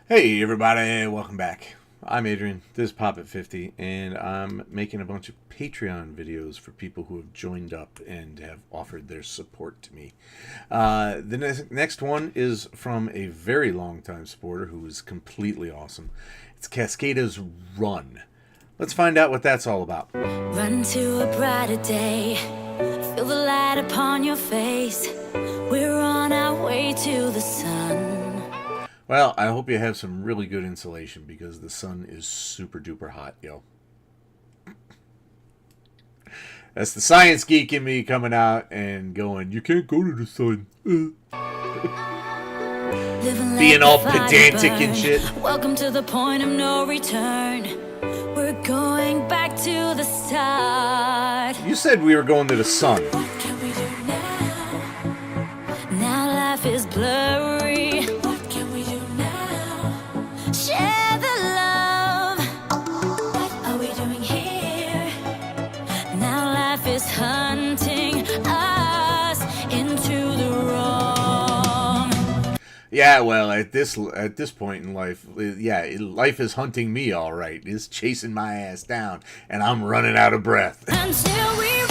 Hey everybody, welcome back. I'm Adrian, this is Pop at 50, and I'm making a bunch of Patreon videos for people who have joined up and have offered their support to me. The next one is from a very long time supporter who is completely awesome. It's Cascada's Run. Let's find out what that's all about. Run to a brighter day, feel the light upon your face. We're on our way to the sun. Well, I hope you have some really good insulation because the sun is super duper hot, yo. That's the science geek in me coming out and going, you can't go to the sun. Being all pedantic and shit. Welcome to the point of no return. We're going back to the start. You said we were going to the sun. What can we do now? Now life is blurry. What can we do now? Share the love. What are we doing here? Now life is hunting us into the wrong. Yeah, well, at this point in life, life is hunting me all right. It's chasing my ass down, and I'm running out of breath. Until we run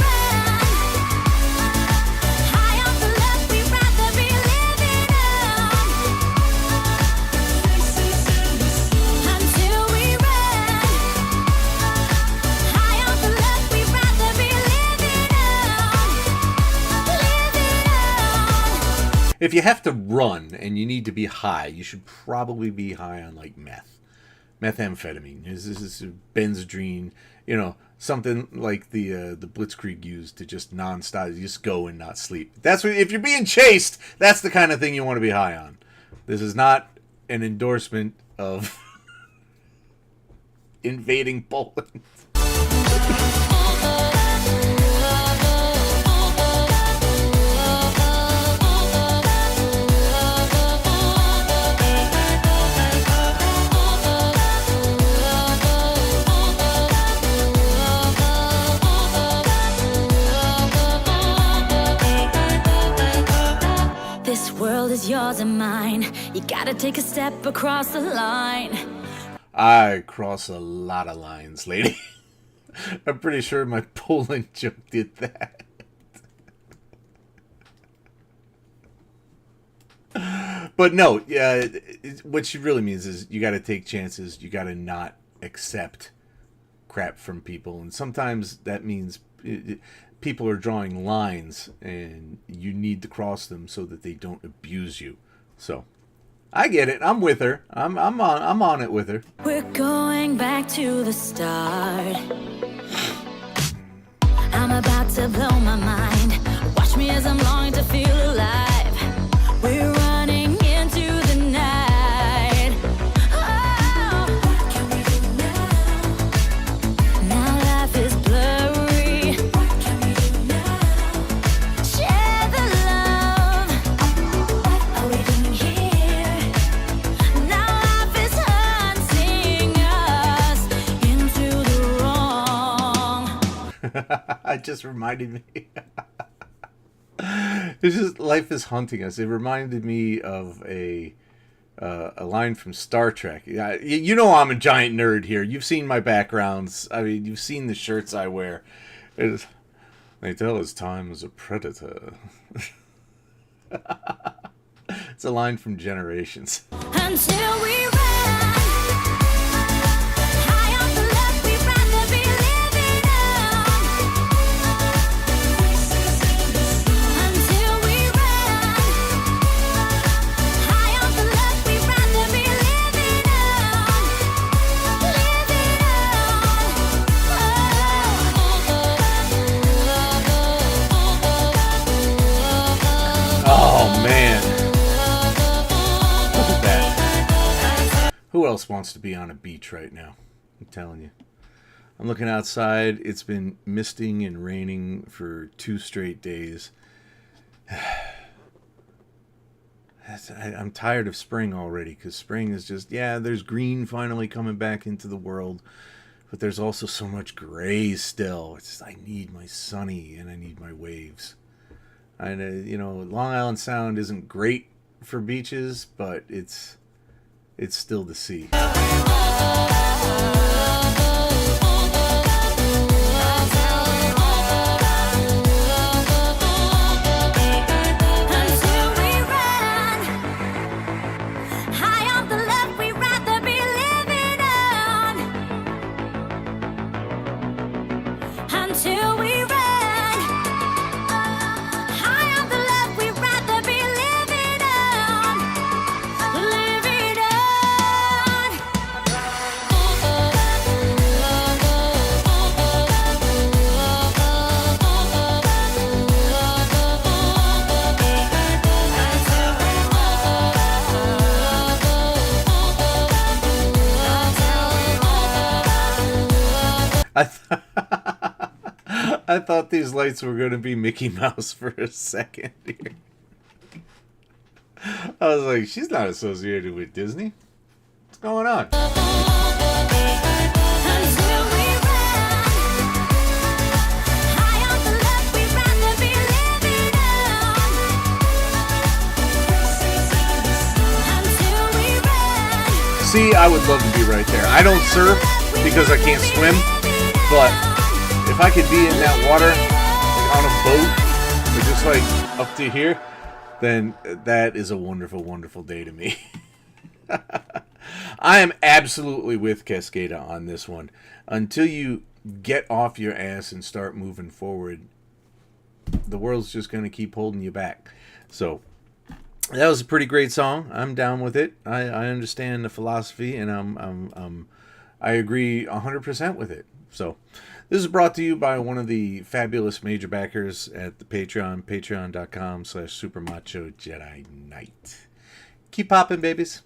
high off the left, we'd rather be living on. Until we run high off the left, we'd rather be living on. If you have to run and you need to be high, you should probably be high on like methamphetamine. This is Benzedrine, something like the Blitzkrieg used to just nonstop, you just go and not sleep. That's what, if you're being chased, that's the kind of thing you want to be high on. This is not an endorsement of invading Poland. This world is yours and mine. You gotta take a step across the line. I cross a lot of lines, lady. I'm pretty sure my Poland joke did that. But no, what she really means is you got to take chances. You got to not accept crap from people. And sometimes that means people are drawing lines and you need to cross them so that they don't abuse you. So I get it. I'm with her. I'm on it with her. We're going back to the start. I'm about to blow my mind. Watch me as I'm longing to feel alive. We're running into the night. Oh, what can we do now? Now life is blurry. What can we do now? Share the love. What are we doing here? Now life is hunting us into the wrong. It just reminded me. It's just life is hunting us. It reminded me of a line from Star Trek. Yeah, you know I'm a giant nerd here. You've seen my backgrounds. I mean, you've seen the shirts I wear. They tell us time is a predator. It's a line from Generations. Until we run high off the left, we'd rather be living on. Until we run high off the left, we'd rather be living Oh man. Look at that. Who else wants to be on a beach right now? I'm telling you. I'm looking outside. It's been misting and raining for 2 straight days. I'm tired of spring already because spring is just, there's green finally coming back into the world. But there's also so much gray still. It's just, I need my sunny and I need my waves. And, Long Island Sound isn't great for beaches, but it's it's still the sea. Until we run high off the love we'd rather be living on. Until we run high off the love we'd rather be living on. Living I th- I thought these lights were going to be Mickey Mouse for a second here. I was like, she's not associated with Disney. What's going on? until we run high off the love we'd rather be living on. Until we run. See, I would love to be right there. I don't surf because I can't swim, but if I could be in that water, like on a boat, or just like up to here, then that is a wonderful, wonderful day to me. I am absolutely with Cascada on this one. Until you get off your ass and start moving forward, the world's just going to keep holding you back. So that was a pretty great song. I'm down with it. I understand the philosophy, and I agree 100% with it. So this is brought to you by one of the fabulous major backers at the Patreon, patreon.com/supermachojedi knight. Keep popping, babies.